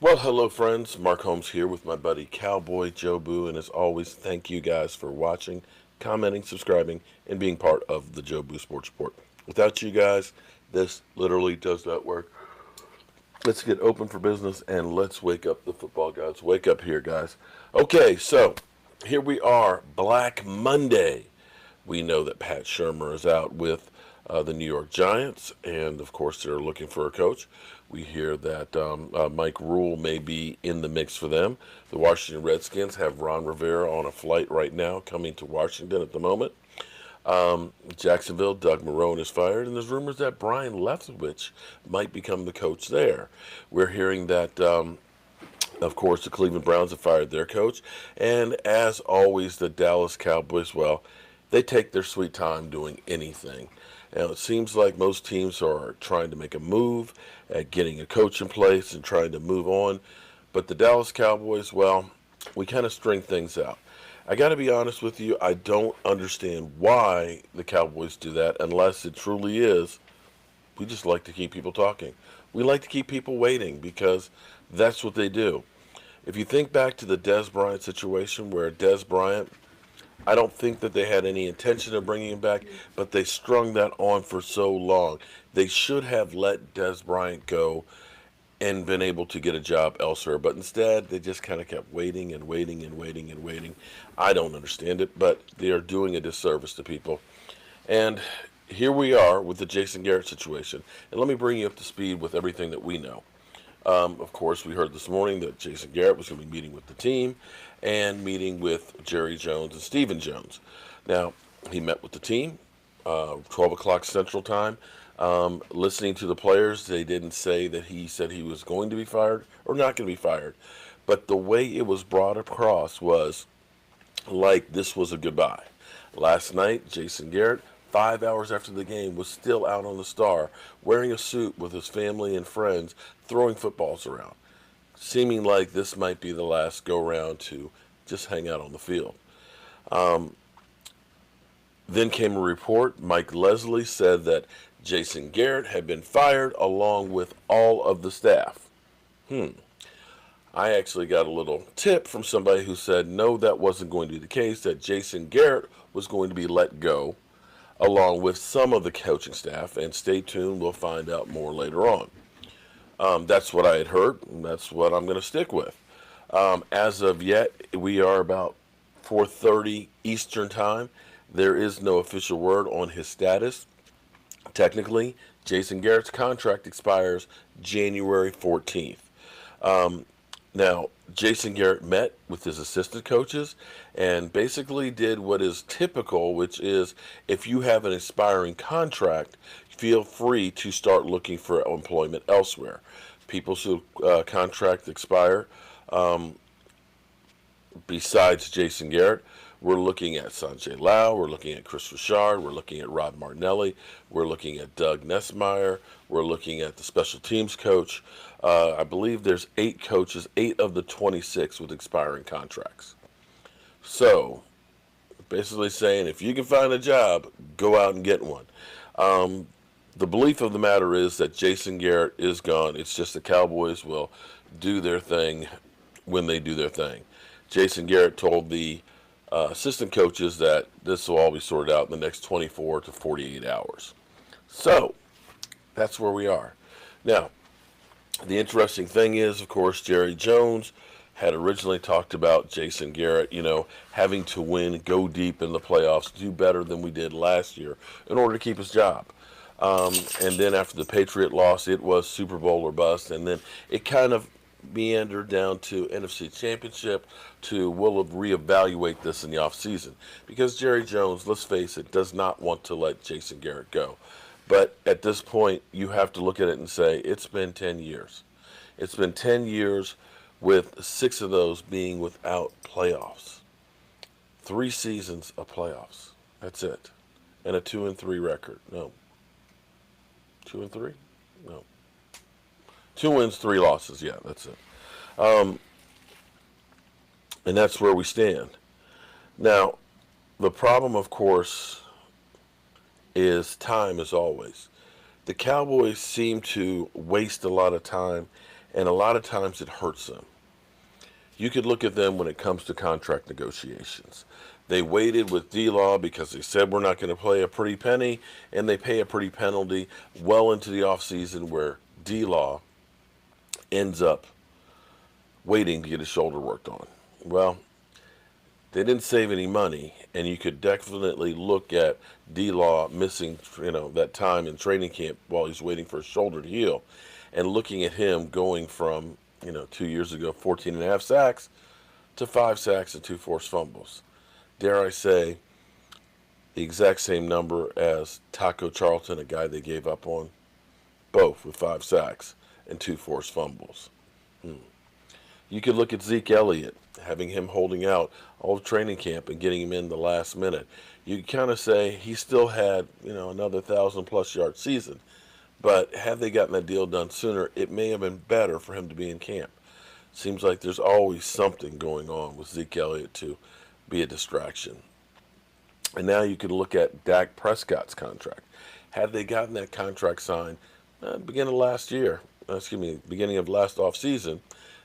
Well, hello, friends. Mark Holmes here with my buddy Cowboy Joe Boo, and as always, thank you guys for watching, commenting, subscribing, and being part of the Joe Boo Sports Report. Without you guys, this literally does not work. Let's get open for business and let's wake up the football gods. Wake up here, guys. Okay, so here we are, Black Monday. We know that Pat Shermer is out with the New York Giants, and of course, they're looking for a coach. We hear that Mike Rule may be in the mix for them. The Washington Redskins have Ron Rivera on a flight right now coming to Washington at the moment. Jacksonville, Doug Marrone is fired, and there's rumors that Brian Leftwich might become the coach there. We're hearing that, of course, the Cleveland Browns have fired their coach, and as always, the Dallas Cowboys, well, they take their sweet time doing anything. Now, it seems like most teams are trying to make a move at getting a coach in place and trying to move on. But the Dallas Cowboys, well, we kind of string things out. I got to be honest with you, I don't understand why the Cowboys do that unless it truly is we just like to keep people talking. We like to keep people waiting because that's what they do. If you think back to the Dez Bryant situation where Dez Bryant, I don't think that they had any intention of bringing him back, but they strung that on for so long. They should have let Dez Bryant go and been able to get a job elsewhere, but instead they just kind of kept waiting and waiting and waiting and waiting. I don't understand it, but they are doing a disservice to people. And here we are with the Jason Garrett situation. And let me bring you up to speed with everything that we know. Of course, we heard this morning that Jason Garrett was going to be meeting with the team and meeting with Jerry Jones and Stephen Jones. Now, he met with the team, 12 o'clock Central Time. Listening to the players, they didn't say that he said he was going to be fired or not going to be fired. But the way it was brought across was like this was a goodbye. Last night, Jason Garrett, 5 hours after the game, was still out on the Star, wearing a suit with his family and friends, throwing footballs around, seeming like this might be the last go-round to just hang out on the field. Then came a report. Mike Leslie said that Jason Garrett had been fired along with all of the staff. I actually got a little tip from somebody who said no, that wasn't going to be the case, that Jason Garrett was going to be let go along with some of the coaching staff, and stay tuned, we'll find out more later on. That's what I had heard, and that's what I'm going to stick with. As of yet, we are about 4:30 Eastern Time. There is no official word on his status. Technically, Jason Garrett's contract expires January 14th. Now, Jason Garrett met with his assistant coaches and basically did what is typical, which is if you have an expiring contract, feel free to start looking for employment elsewhere. People's contract expire, besides Jason Garrett, we're looking at Sanjay Lau, we're looking at Chris Richard, we're looking at Rod Martinelli, we're looking at Doug Nessmeyer, we're looking at the special teams coach. I believe there's 8 coaches, 8 of the 26 with expiring contracts. So, basically saying if you can find a job, go out and get one. The belief of the matter is that Jason Garrett is gone. It's just the Cowboys will do their thing when they do their thing. Jason Garrett told the assistant coaches that this will all be sorted out in the next 24 to 48 hours. So, that's where we are. Now, the interesting thing is, of course, Jerry Jones had originally talked about Jason Garrett, having to win, go deep in the playoffs, do better than we did last year in order to keep his job. And then after the Patriot loss, it was Super Bowl or bust, and then it kind of meandered down to NFC Championship to we'll reevaluate this in the offseason. Because Jerry Jones, let's face it, does not want to let Jason Garrett go. But at this point, you have to look at it and say, it's been 10 years. It's been 10 years with 6 of those being without playoffs. 3 seasons of playoffs. That's it. And a 2-3 record. No. 2-3? No. 2 wins, 3 losses. Yeah, that's it. And that's where we stand. Now, the problem, of course, is time as always. The Cowboys seem to waste a lot of time and a lot of times it hurts them. You could look at them when it comes to contract negotiations. They waited with D-Law because they said we're not going to play a pretty penny, and they pay a pretty penalty well into the offseason where D-Law ends up waiting to get his shoulder worked on. Well, they didn't save any money, and you could definitely look at D-Law missing, that time in training camp while he's waiting for his shoulder to heal, and looking at him going from, 2 years ago, 14 and a half sacks to 5 sacks and 2 forced fumbles. Dare I say, the exact same number as Taco Charlton, a guy they gave up on, both with 5 sacks and 2 forced fumbles. You could look at Zeke Elliott, having him holding out all of training camp and getting him in the last minute. You could kind of say he still had, another 1,000-plus yard season. But had they gotten that deal done sooner, it may have been better for him to be in camp. Seems like there's always something going on with Zeke Elliott to be a distraction. And now you can look at Dak Prescott's contract. Had they gotten that contract signed beginning of last offseason,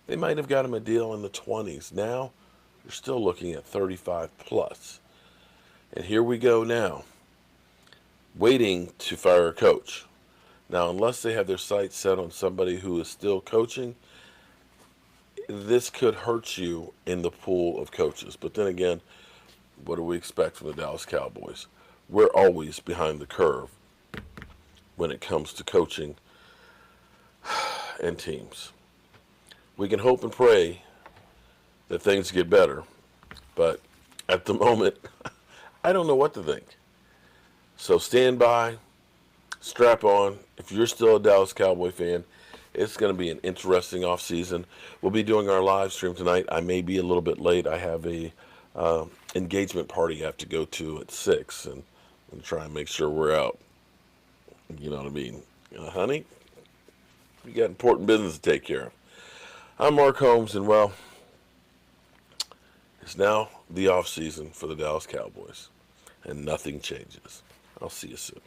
they might have got him a deal in the 20s. Now, you're still looking at 35 plus. And here we go now, waiting to fire a coach. Now, unless they have their sights set on somebody who is still coaching, this could hurt you in the pool of coaches. But then again, what do we expect from the Dallas Cowboys? We're always behind the curve when it comes to coaching and teams. We can hope and pray that things get better, but at the moment, I don't know what to think. So stand by, strap on. If you're still a Dallas Cowboy fan, it's going to be an interesting offseason. We'll be doing our live stream tonight. I may be a little bit late. I have a engagement party I have to go to at 6, and I'm try and make sure we're out. You know what I mean? Honey, we got important business to take care of. I'm Mark Holmes, and well, it's now the off season for the Dallas Cowboys, and nothing changes. I'll see you soon.